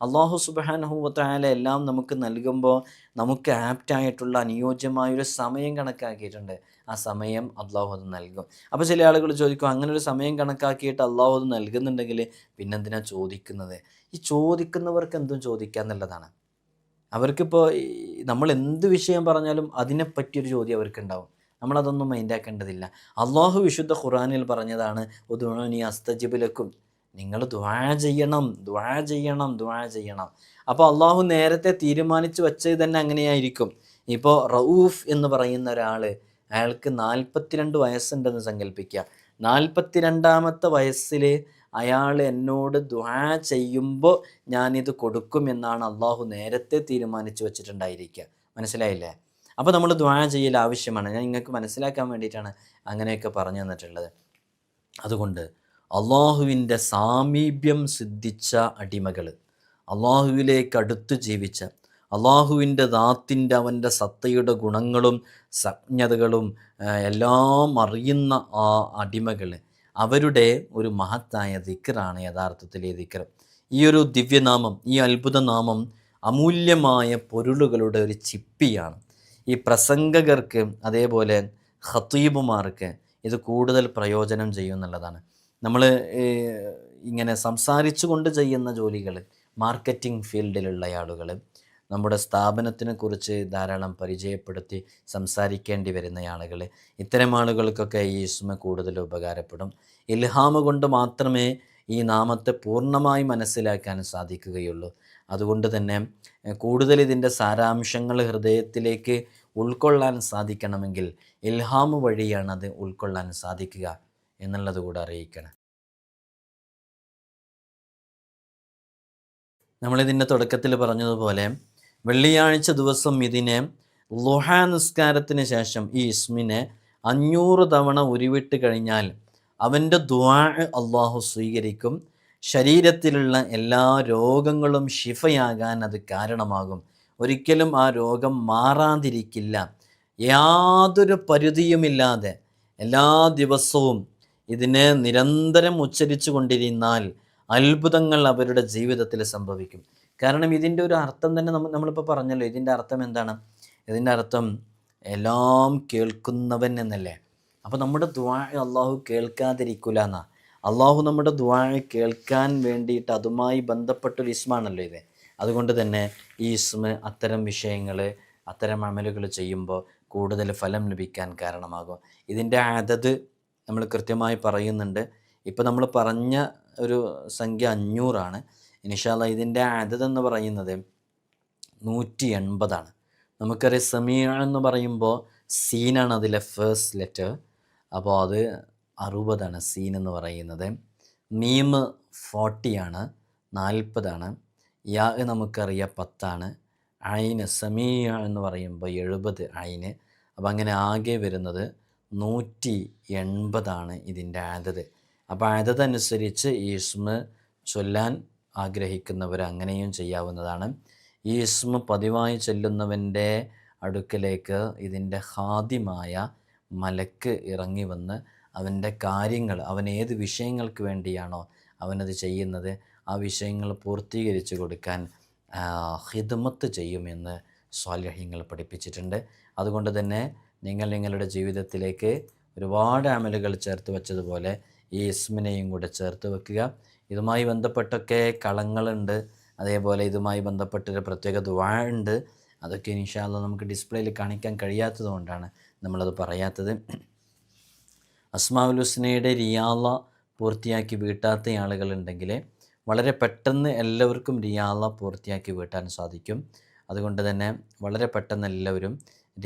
അള്ളാഹു സുബ്ഹാനഹു വ തആല എല്ലാം നമുക്ക് നൽകുമ്പോൾ നമുക്ക് ആപ്റ്റായിട്ടുള്ള അനുയോജ്യമായൊരു സമയം കണക്കാക്കിയിട്ടുണ്ട്. ആ സമയം അള്ളാഹു അത് നൽകും. അപ്പോൾ ചില ആളുകൾ ചോദിക്കും, അങ്ങനെ ഒരു സമയം കണക്കാക്കിയിട്ട് അള്ളാഹു അത് നൽകുന്നുണ്ടെങ്കിൽ പിന്നെന്തിനാ ചോദിക്കുന്നത്? ഈ ചോദിക്കുന്നവർക്ക് എന്തും ചോദിക്കാന്നുള്ളതാണ്. അവർക്കിപ്പോൾ നമ്മൾ എന്ത് വിഷയം പറഞ്ഞാലും അതിനെപ്പറ്റിയൊരു ചോദ്യം അവർക്കുണ്ടാവും. നമ്മളതൊന്നും മൈൻഡാക്കേണ്ടതില്ല. അള്ളാഹു വിശുദ്ധ ഖുർആനിൽ പറഞ്ഞതാണ്, ഉദ്ഉനി അസ്തജിബ് ലക്കും, നിങ്ങൾ ദുആ ചെയ്യണം. അപ്പോൾ അള്ളാഹു നേരത്തെ തീരുമാനിച്ചു വച്ചത് തന്നെ അങ്ങനെയായിരിക്കും. ഇപ്പോൾ റഊഫ് എന്ന് പറയുന്ന ഒരാൾ, അയാൾക്ക് 42 വയസ്സുണ്ടെന്ന് സങ്കല്പിക്കുക. 42-ാമത്തെ വയസ്സിൽ അയാൾ എന്നോട് ദുആ ചെയ്യുമ്പോൾ ഞാനിത് കൊടുക്കുമെന്നാണ് അള്ളാഹു നേരത്തെ തീരുമാനിച്ചു വച്ചിട്ടുണ്ടായിരിക്കുക. മനസ്സിലായില്ലേ? അപ്പോൾ നമ്മൾ ദുആ ചെയ്യൽ ആവശ്യമാണ്. ഞാൻ നിങ്ങൾക്ക് മനസ്സിലാക്കാൻ വേണ്ടിയിട്ടാണ് അങ്ങനെയൊക്കെ പറഞ്ഞു തന്നിട്ടുള്ളത്. അതുകൊണ്ട് അള്ളാഹുവിൻ്റെ സാമീപ്യം സിദ്ധിച്ച അടിമകൾ, അള്ളാഹുവിലേക്ക് അടുത്ത് ജീവിച്ച, അള്ളാഹുവിൻ്റെ ദാത്തിൻ്റെ അവൻ്റെ സത്തയുടെ ഗുണങ്ങളും സജ്ഞതകളും എല്ലാം അറിയുന്ന ആ അടിമകൾ, അവരുടെ ഒരു മഹത്തായ ദിക്റാണ് യഥാർത്ഥത്തിൽ ഈ ദിക്ർ. ഈ ഒരു ദിവ്യനാമം, ഈ അത്ഭുതനാമം അമൂല്യമായ പൊരുളുകളുടെ ഒരു ചിപ്പിയാണ്. ഈ പ്രസംഗകർക്ക് അതേപോലെ ഖതീബുമാർക്ക് ഇത് കൂടുതൽ പ്രയോജനം ചെയ്യുമെന്നുള്ളതാണ്. നമ്മൾ ഇങ്ങനെ സംസാരിച്ചു കൊണ്ട് ചെയ്യുന്ന ജോലികൾ, മാർക്കറ്റിംഗ് ഫീൽഡിലുള്ള ആളുകൾ, നമ്മുടെ സ്ഥാപനത്തിനെ കുറിച്ച് ധാരാളം പരിചയപ്പെടുത്തി സംസാരിക്കേണ്ടി വരുന്ന ആളുകൾ, ഇത്തരം ആളുകൾക്കൊക്കെ ഈ ഇസ്മ കൂടുതൽ ഉപകാരപ്പെടും. ഇൽഹാമ കൊണ്ട് മാത്രമേ ഈ നാമത്തെ പൂർണ്ണമായി മനസ്സിലാക്കാൻ സാധിക്കുകയുള്ളൂ. അതുകൊണ്ട് തന്നെ കൂടുതൽ ഇതിൻ്റെ സാരാംശങ്ങൾ ഹൃദയത്തിലേക്ക് ഉൾക്കൊള്ളാൻ സാധിക്കണമെങ്കിൽ ഇൽഹാമ് വഴിയാണ് അത് ഉൾക്കൊള്ളാൻ സാധിക്കുക എന്നുള്ളത് കൂടെ അറിയിക്കണം. നമ്മളിതിൻ്റെ തുടക്കത്തിൽ പറഞ്ഞതുപോലെ വെള്ളിയാഴ്ച ദിവസം ഇതിനെ ളുഹാ നിസ്കാരത്തിന് ശേഷം ഈ ഇസ്മിനെ 500 തവണ ഉരുവിട്ട് കഴിഞ്ഞാൽ അവൻ്റെ ദുആ അള്ളാഹു സ്വീകരിക്കും. ശരീരത്തിലുള്ള എല്ലാ രോഗങ്ങളും ശിഫയാകാൻ അത് കാരണമാകും. ഒരിക്കലും ആ രോഗം മാറാതിരിക്കില്ല. യാതൊരു പരിധിയുമില്ലാതെ എല്ലാ ദിവസവും ഇതിനെ നിരന്തരം ഉച്ചരിച്ചു കൊണ്ടിരുന്നാൽ അത്ഭുതങ്ങൾ അവരുടെ ജീവിതത്തിൽ സംഭവിക്കും. കാരണം ഇതിൻ്റെ ഒരു അർത്ഥം തന്നെ നമ്മളിപ്പോൾ പറഞ്ഞല്ലോ. ഇതിൻ്റെ അർത്ഥം എന്താണ്? ഇതിൻ്റെ അർത്ഥം എല്ലാം കേൾക്കുന്നവൻ എന്നല്ലേ. അപ്പോൾ നമ്മുടെ ദുആ അള്ളാഹു കേൾക്കാതിരിക്കില്ല എന്നാണ്. അള്ളാഹു നമ്മുടെ ദുആ കേൾക്കാൻ വേണ്ടിയിട്ട് അതുമായി ബന്ധപ്പെട്ടൊരു ഇസ്മാണല്ലോ ഇത്. അതുകൊണ്ട് തന്നെ ഈ ഇസ്മ അത്തരം വിഷയങ്ങൾ, അത്തരം അമലുകൾ ചെയ്യുമ്പോൾ കൂടുതൽ ഫലം ലഭിക്കാൻ കാരണമാകും. ഇതിൻ്റെ അതത് നമ്മൾ കൃത്യമായി പറയുന്നുണ്ട്. ഇപ്പോൾ നമ്മൾ പറഞ്ഞ ഒരു സംഖ്യ 500 ഇൻഷാ അല്ലാഹ്. ഇതിൻ്റെ അതത് എന്ന് പറയുന്നത് 180. നമുക്കറിയാം സമീഅ എന്ന് പറയുമ്പോൾ സീനാണ് അതിലെ ഫസ്റ്റ് ലെറ്റർ. അപ്പോൾ അത് 60 സീൻ എന്ന് പറയുന്നത്. മീം 40 40. യാ നമുക്കറിയാം 10. ഐന് സമീഅ എന്ന് പറയുമ്പോൾ 70 ഐന്. അപ്പോൾ അങ്ങനെ ആകെ വരുന്നത് 180 ഇതിൻ്റെ അതത്. അപ്പോൾ അതനുസരിച്ച് ഈ ഇസ്മ ചൊല്ലാൻ ആഗ്രഹിക്കുന്നവർ അങ്ങനെയും ചെയ്യാവുന്നതാണ്. ഈ ഇസ്മ പതിവായി ചൊല്ലുന്നവൻ്റെ അടുക്കലേക്ക് ഇതിൻ്റെ ഹാദിമായ മലക്ക് ഇറങ്ങി വന്ന് അവൻ്റെ കാര്യങ്ങൾ, അവൻ ഏത് വിഷയങ്ങൾക്ക് വേണ്ടിയാണോ അവനത് ചെയ്യുന്നത് ആ വിഷയങ്ങൾ പൂർത്തീകരിച്ച് കൊടുക്കാൻ ഖിദ്മത്ത് ചെയ്യുമെന്ന് സ്വാലിഹീങ്ങൾ പഠിപ്പിച്ചിട്ടുണ്ട്. അതുകൊണ്ട് തന്നെ നിങ്ങളുടെ ജീവിതത്തിലേക്ക് ഒരുപാട് അമലുകൾ ചേർത്ത് വച്ചതുപോലെ ഈ ഇസ്മിനെയും കൂടെ ചേർത്ത് വെക്കുക. ഇതുമായി ബന്ധപ്പെട്ടൊക്കെ കളങ്ങളുണ്ട്, അതേപോലെ ഇതുമായി ബന്ധപ്പെട്ടൊരു പ്രത്യേക ദുആ ഉണ്ട്. അതൊക്കെ ഇൻഷാ അല്ലാഹ് നമുക്ക് ഡിസ്പ്ലേയിൽ കാണിക്കാൻ കഴിയാത്തത് കൊണ്ടാണ് നമ്മളത് പറയാത്തത്. അസ്മാഉൽ ഹുസ്നയുടെ റിയാള പൂർത്തിയാക്കി വീട്ടാത്ത ആളുകളുണ്ടെങ്കിൽ വളരെ പെട്ടെന്ന് എല്ലാവർക്കും റിയാള പൂർത്തിയാക്കി വീട്ടാൻ സാധിക്കും. അതുകൊണ്ട് തന്നെ വളരെ പെട്ടെന്ന് എല്ലാവരും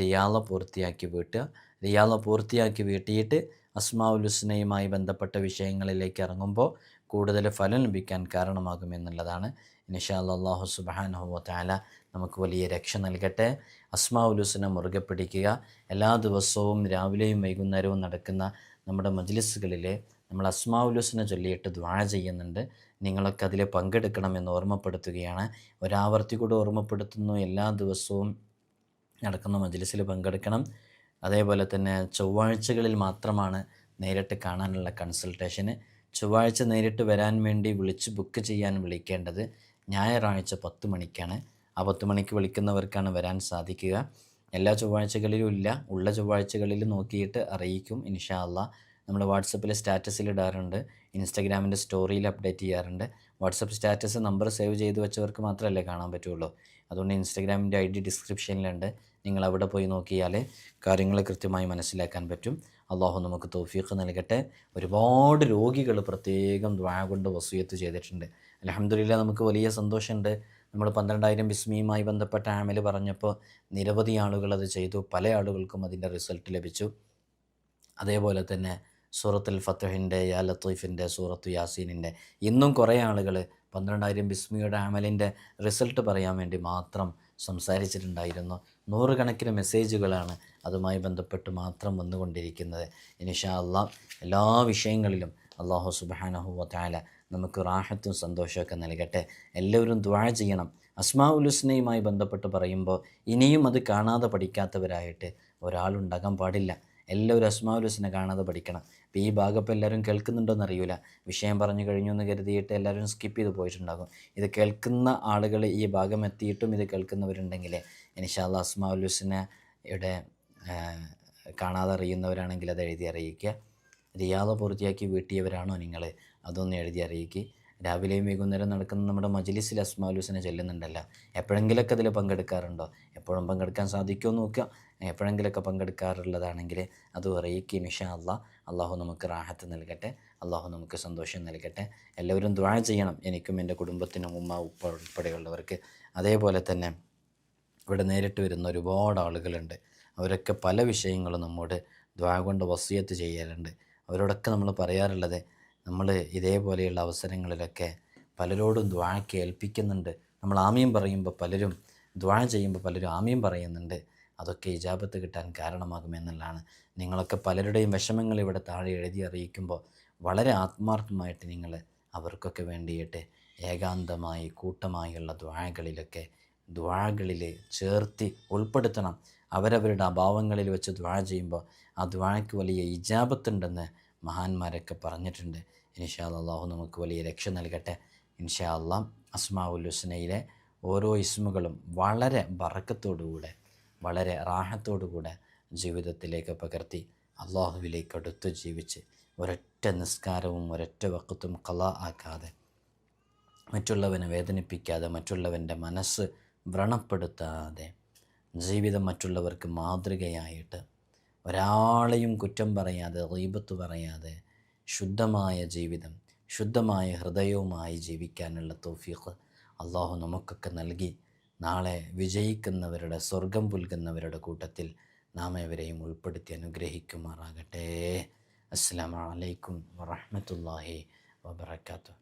റിയാള പൂർത്തിയാക്കി വീട്ടുക. റിയാള പൂർത്തിയാക്കി വീട്ടിയിട്ട് അസ്മാഉൽ ഹുസ്നയുമായി ബന്ധപ്പെട്ട വിഷയങ്ങളിലേക്ക് ഇറങ്ങുമ്പോൾ കൂടുതൽ ഫലം ലഭിക്കാൻ കാരണമാകുമെന്നുള്ളതാണ്. ഇൻഷാ അല്ലാഹ് അല്ലാഹു സുബ്ഹാനഹു വ തആല നമുക്ക് വലിയ രക്ഷ നൽകട്ടെ. അസ്മാഉൽ ഹുസ്ന മുറുകെ പിടിക്കുക. എല്ലാ ദിവസവും രാവിലെയും വൈകുന്നേരവും നടക്കുന്ന നമ്മുടെ മജ്ലിസുകളിൽ നമ്മൾ അസ്മാഉൽ ഹുസ്ന ചൊല്ലിയിട്ട് ദുആ ചെയ്യുന്നുണ്ട്. നിങ്ങളൊക്കെ അതിൽ പങ്കെടുക്കണമെന്ന് ഓർമ്മപ്പെടുത്തുകയാണ്. ഒരാവർത്തി കൂടെ ഓർമ്മപ്പെടുത്തുന്നു. എല്ലാ ദിവസവും നടക്കുന്ന മജ്ലിസിൽ പങ്കെടുക്കണം. അതേപോലെ തന്നെ ചൊവ്വാഴ്ചകളിൽ മാത്രമാണ് നേരിട്ട് കാണാനുള്ള കൺസൾട്ടേഷന്. ചൊവ്വാഴ്ച നേരിട്ട് വരാൻ വേണ്ടി വിളിച്ച് ബുക്ക് ചെയ്യാൻ വിളിക്കേണ്ടത് ഞായറാഴ്ച 10 മണിക്കാണ്. ആ 10 മണിക്ക് വിളിക്കുന്നവർക്കാണ് വരാൻ സാധിക്കുക. എല്ലാ ചൊവ്വാഴ്ചകളിലും ഇല്ല. ഉള്ള ചൊവ്വാഴ്ചകളിൽ നോക്കിയിട്ട് അറിയിക്കും ഇൻഷാ അല്ലാഹ്. നമ്മൾ വാട്സപ്പിൽ സ്റ്റാറ്റസിൽ ഇടാറുണ്ട്, ഇൻസ്റ്റാഗ്രാമിൻ്റെ സ്റ്റോറിയിൽ അപ്ഡേറ്റ് ചെയ്യാറുണ്ട്. വാട്സപ്പ് സ്റ്റാറ്റസ് നമ്പർ സേവ് ചെയ്ത് വെച്ചവർക്ക് മാത്രമല്ലേ കാണാൻ പറ്റുള്ളൂ. അതുകൊണ്ട് ഇൻസ്റ്റാഗ്രാമിൻ്റെ ID ഡിസ്ക്രിപ്ഷനിലുണ്ട്. നിങ്ങൾ അവിടെ പോയി നോക്കിയാൽ കാര്യങ്ങൾ കൃത്യമായി മനസ്സിലാക്കാൻ പറ്റും. അള്ളാഹു നമുക്ക് തൗഫീഖ് നൽകട്ടെ. ഒരുപാട് രോഗികൾ പ്രത്യേകം ദുആ കൊണ്ട് വസിയത്ത് ചെയ്തിട്ടുണ്ട്. അൽഹംദുലില്ലാഹ് നമുക്ക് വലിയ സന്തോഷമുണ്ട്. നമ്മൾ 12,000 ബിസ്മിയുമായി ബന്ധപ്പെട്ട അമൽ പറഞ്ഞപ്പോൾ നിരവധി ആളുകൾ അത് ചെയ്തു. പല ആളുകൾക്കും അതിൻ്റെ റിസൾട്ട് ലഭിച്ചു. അതേപോലെ തന്നെ സൂറത്തുൽ ഫത്ഹിൻ്റെ, യാ ലത്തീഫിൻ്റെ, സൂറത്തു യാസീനിൻ്റെ. ഇന്നും കുറേ ആളുകൾ 12,000 ബിസ്മിയുടെ അമലിൻ്റെ റിസൾട്ട് പറയാൻ വേണ്ടി മാത്രം സംസാരിച്ചിട്ടുണ്ടായിരുന്നു. നൂറുകണക്കിന് മെസ്സേജുകളാണ് അതുമായി ബന്ധപ്പെട്ട് മാത്രം വന്നുകൊണ്ടിരിക്കുന്നത്. ഇൻഷാ അല്ലാഹ് എല്ലാ വിഷയങ്ങളിലും അല്ലാഹു സുബ്ഹാനഹു വ തആല നമുക്ക് റാഹത്തും സന്തോഷമൊക്കെ നൽകട്ടെ. എല്ലാവരും ദുആ ചെയ്യണം. അസ്മാഉൽ ഹുസ്നയുമായി ബന്ധപ്പെട്ട് പറയുമ്പോൾ ഇനിയും അത് കാണാതെ പഠിക്കാത്തവരായിട്ട് ഒരാളുണ്ടാകാൻ പാടില്ല. എല്ലാവരും അസ്മാഉൽ ഹുസ്ന കാണാതെ പഠിക്കണം. ഇപ്പോൾ ഈ ഭാഗം ഇപ്പോൾ എല്ലാവരും കേൾക്കുന്നുണ്ടോയെന്ന് അറിയില്ല. വിഷയം പറഞ്ഞു കഴിഞ്ഞു എന്ന് കരുതിയിട്ട് എല്ലാവരും സ്കിപ്പ് ചെയ്ത് പോയിട്ടുണ്ടാകും. ഇത് കേൾക്കുന്ന ആളുകൾ ഈ ഭാഗം എത്തിയിട്ടും ഇത് കേൾക്കുന്നവരുണ്ടെങ്കിൽ ഇൻഷാ അല്ലാഹ് അസ്മാഉൽ ഹുസ്നയുടെ കാണാതെ അറിയുന്നവരാണെങ്കിൽ അത് എഴുതി അറിയിക്കുക. റിയാദ പൂർത്തിയാക്കി വീട്ടിയവരാണോ നിങ്ങൾ, അതൊന്ന് എഴുതി അറിയിക്കുക. രാവിലെയും വൈകുന്നേരം നടക്കുന്ന നമ്മുടെ മജ്ലിസിൽ അസ്മാഉൽ ഹുസ്ന ചൊല്ലുന്നുണ്ടല്ലോ, എപ്പോഴെങ്കിലൊക്കെ അതിൽ പങ്കെടുക്കാറുണ്ടോ? എപ്പോഴും പങ്കെടുക്കാൻ സാധിക്കുമോ നോക്കുക. എപ്പോഴെങ്കിലൊക്കെ പങ്കെടുക്കാറുള്ളതാണെങ്കിൽ അത് അറിയിക്കുക. ഇൻഷാ അല്ലാഹ് അള്ളാഹു നമുക്ക് റാഹത്ത് നൽകട്ടെ, അള്ളാഹു നമുക്ക് സന്തോഷം നൽകട്ടെ. എല്ലാവരും ദുആ ചെയ്യണം, എനിക്കും എൻ്റെ കുടുംബത്തിനും ഉമ്മ ഉപ്പ ഉൾപ്പെടെയുള്ളവർക്ക്. അതേപോലെ തന്നെ ഇവിടെ നേരിട്ട് വരുന്ന ഒരുപാട് ആളുകളുണ്ട്. അവരൊക്കെ പല വിഷയങ്ങളും നമ്മോട് ദുആ കൊണ്ട് വസിയത്ത് ചെയ്യാറുണ്ട്. അവരോടൊക്കെ നമ്മൾ പറയാറുള്ളത്, നമ്മൾ ഇതേപോലെയുള്ള അവസരങ്ങളിലൊക്കെ പലരോടും ദുആ കേൾപ്പിക്കുന്നുണ്ട്. നമ്മൾ ആമീൻ പറയുമ്പോൾ പലരും, ദുആ ചെയ്യുമ്പോൾ പലരും ആമീൻ പറയുന്നുണ്ട്. അതൊക്കെ ഇജാബത്ത് കിട്ടാൻ കാരണമാകുമെന്നുള്ളതാണ്. നിങ്ങളൊക്കെ പലരുടെയും വിഷമങ്ങൾ ഇവിടെ താഴെ എഴുതി അറിയിക്കുമ്പോൾ വളരെ ആത്മാർത്ഥമായിട്ട് നിങ്ങൾ അവർക്കൊക്കെ വേണ്ടിയിട്ട് ഏകാന്തമായി കൂട്ടമായുള്ള ദുആകളിൽ ചേർത്തി ഉൾപ്പെടുത്തണം. അവരവരുടെ അഭാവങ്ങളിൽ വെച്ച് ദുആ ചെയ്യുമ്പോൾ ആ ദുആയ്ക്ക് വലിയ ഇജാബത്തുണ്ടെന്ന് മഹാന്മാരൊക്കെ പറഞ്ഞിട്ടുണ്ട്. ഇൻഷാ അല്ലാഹ് നമുക്ക് വലിയ രക്ഷ നൽകട്ടെ. ഇൻഷാ അല്ലാഹ് അസ്മാഉൽ ഹുസ്നയിലെ ഓരോ ഇസ്മുകളും വളരെ ബറക്കത്തോടുകൂടെ, വളരെ റാഹത്തോടുകൂടെ ജീവിതത്തിലേക്ക് പകർത്തി അള്ളാഹുവിലേക്ക് അടുത്ത് ജീവിച്ച് ഒരൊറ്റ നിസ്കാരവും ഒരൊറ്റ വഖത്തും ഖളാ ആക്കാതെ, മറ്റുള്ളവനെ വേദനിപ്പിക്കാതെ, മറ്റുള്ളവൻ്റെ മനസ്സ് വ്രണപ്പെടുത്താതെ, ജീവിതം മറ്റുള്ളവർക്ക് മാതൃകയായിട്ട്, ഒരാളെയും കുറ്റം പറയാതെ, ഗീബത്ത് പറയാതെ, ശുദ്ധമായ ജീവിതം, ശുദ്ധമായ ഹൃദയവുമായി ജീവിക്കാനുള്ള തൗഫീഖ് അള്ളാഹു നമുക്കൊക്കെ നൽകി നാളെ വിജയിക്കുന്നവരുടെ, സ്വർഗം പുൽകുന്നവരുടെ കൂട്ടത്തിൽ നാം ഏവരെയും ഉൾപ്പെടുത്തി അനുഗ്രഹിക്കുമാറാകട്ടെ. അസ്സലാമു അലൈക്കും വറഹ്മത്തുള്ളാഹി വബറകാതുഹു.